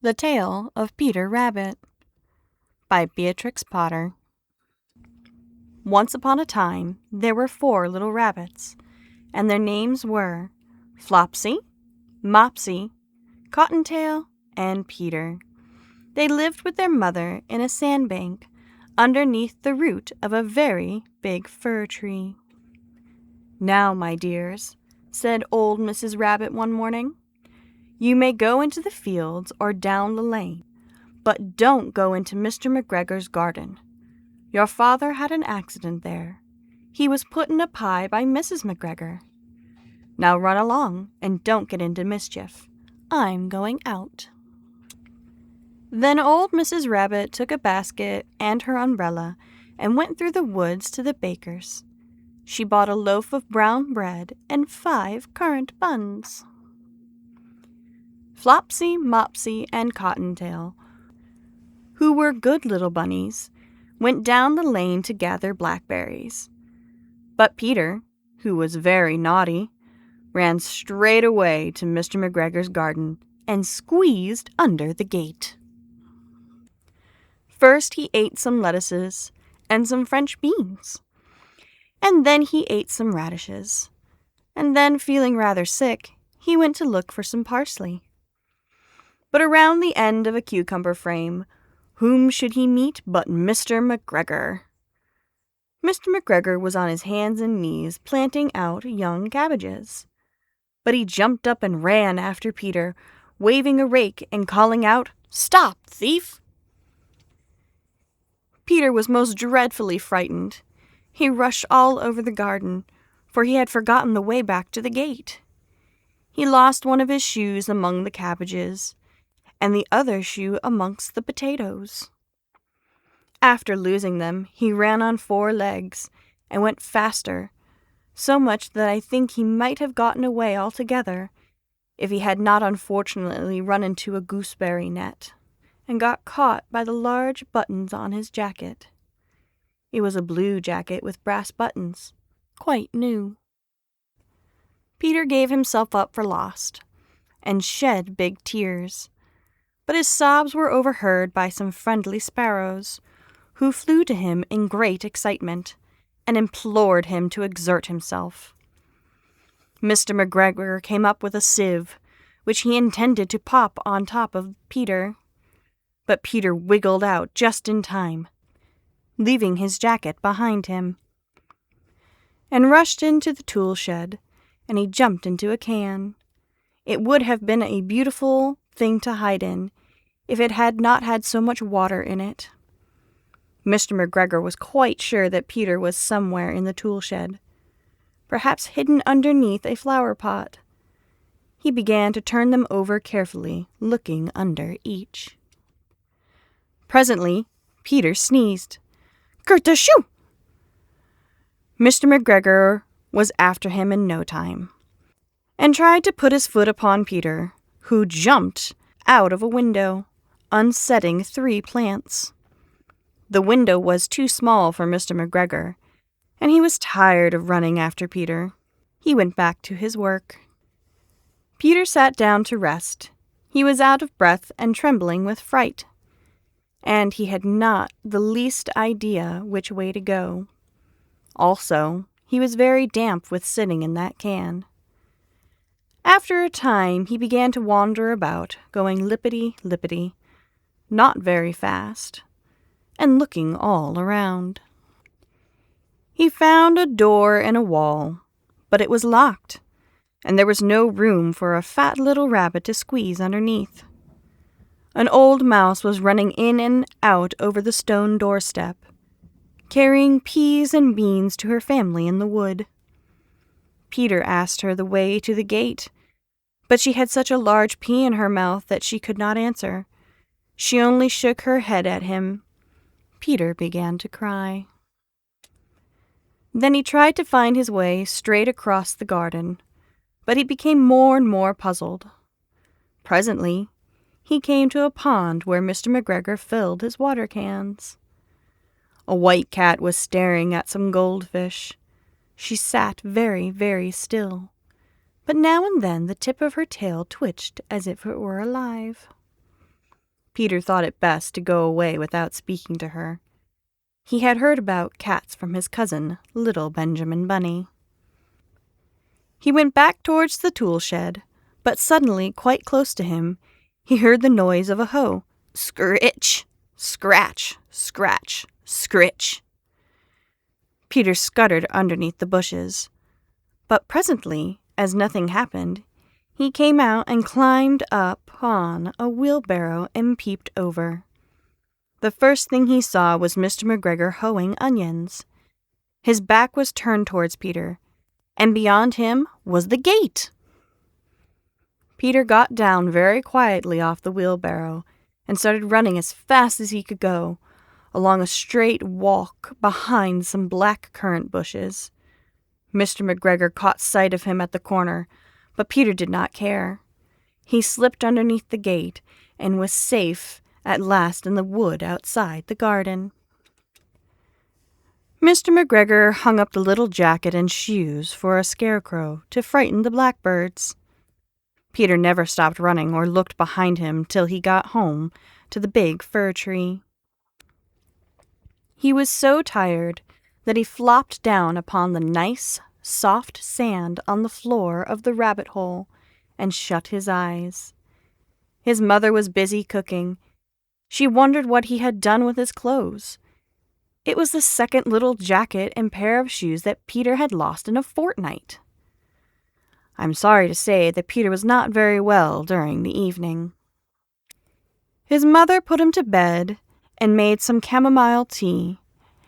The Tale of Peter Rabbit by Beatrix Potter. Once upon a time, there were 4 little rabbits, and their names were Flopsy, Mopsy, Cottontail, and Peter. They lived with their mother in a sandbank underneath the root of a very big fir tree. "Now, my dears," said old Mrs. Rabbit one morning, "you may go into the fields or down the lane, but don't go into Mr. McGregor's garden. Your father had an accident there. He was put in a pie by Mrs. McGregor. Now run along and don't get into mischief. I'm going out." Then old Mrs. Rabbit took a basket and her umbrella and went through the woods to the baker's. She bought a loaf of brown bread and 5 currant buns. Flopsy, Mopsy, and Cottontail, who were good little bunnies, went down the lane to gather blackberries. But Peter, who was very naughty, ran straight away to Mr. McGregor's garden and squeezed under the gate. First he ate some lettuces and some French beans, and then he ate some radishes, and then, feeling rather sick, he went to look for some parsley. But around the end of a cucumber frame, whom should he meet but Mr. McGregor? Mr. McGregor was on his hands and knees planting out young cabbages. But he jumped up and ran after Peter, waving a rake and calling out, "Stop, thief!" Peter was most dreadfully frightened. He rushed all over the garden, for he had forgotten the way back to the gate. He lost one of his shoes among the cabbages, and the other shoe amongst the potatoes. After losing them, he ran on 4 legs, and went faster, so much that I think he might have gotten away altogether, if he had not unfortunately run into a gooseberry net, and got caught by the large buttons on his jacket. It was a blue jacket with brass buttons, quite new. Peter gave himself up for lost, and shed big tears. But his sobs were overheard by some friendly sparrows, who flew to him in great excitement, and implored him to exert himself. Mr. McGregor came up with a sieve, which he intended to pop on top of Peter. But Peter wiggled out just in time, leaving his jacket behind him, and rushed into the tool shed, and he jumped into a can. It would have been a beautiful thing to hide in, if it had not had so much water in it. Mr. McGregor was quite sure that Peter was somewhere in the tool shed, perhaps hidden underneath a flower pot. He began to turn them over carefully, looking under each. Presently, Peter sneezed. "Kertashoo!" Mr. McGregor was after him in no time, and tried to put his foot upon Peter, who jumped out of a window, unsetting 3 plants. The window was too small for Mr. McGregor, and he was tired of running after Peter. He went back to his work. Peter sat down to rest. He was out of breath and trembling with fright, and he had not the least idea which way to go. Also, he was very damp with sitting in that can. After a time, he began to wander about, going lippity-lippity, not very fast, and looking all around. He found a door in a wall, but it was locked, and there was no room for a fat little rabbit to squeeze underneath. An old mouse was running in and out over the stone doorstep, carrying peas and beans to her family in the wood. Peter asked her the way to the gate, but she had such a large pea in her mouth that she could not answer. She only shook her head at him. Peter began to cry. Then he tried to find his way straight across the garden, but he became more and more puzzled. Presently, he came to a pond where Mr. McGregor filled his water cans. A white cat was staring at some goldfish. She sat very, very still, but now and then the tip of her tail twitched as if it were alive. Peter thought it best to go away without speaking to her. He had heard about cats from his cousin, little Benjamin Bunny. He went back towards the tool shed, but suddenly, quite close to him, he heard the noise of a hoe. Scritch! Scratch! Scratch! Scritch! Peter scuttered underneath the bushes. But presently, as nothing happened, he came out and climbed up on a wheelbarrow and peeped over. The first thing he saw was Mr. McGregor hoeing onions. His back was turned towards Peter, and beyond him was the gate. Peter got down very quietly off the wheelbarrow and started running as fast as he could go, along a straight walk behind some black currant bushes. Mr. McGregor caught sight of him at the corner, but Peter did not care. He slipped underneath the gate and was safe at last in the wood outside the garden. Mr. McGregor hung up the little jacket and shoes for a scarecrow to frighten the blackbirds. Peter never stopped running or looked behind him till he got home to the big fir tree. He was so tired that he flopped down upon the nice, soft sand on the floor of the rabbit hole and shut his eyes. His mother was busy cooking. She wondered what he had done with his clothes. It was the second little jacket and pair of shoes that Peter had lost in a fortnight. I'm sorry to say that Peter was not very well during the evening. His mother put him to bed and made some camomile tea,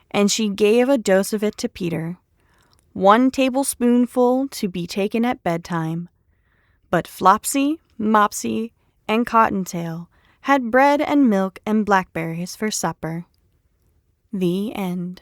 and she gave a dose of it to Peter, 1 tablespoonful to be taken at bedtime. But Flopsy, Mopsy, and Cottontail had bread and milk and blackberries for supper. The end.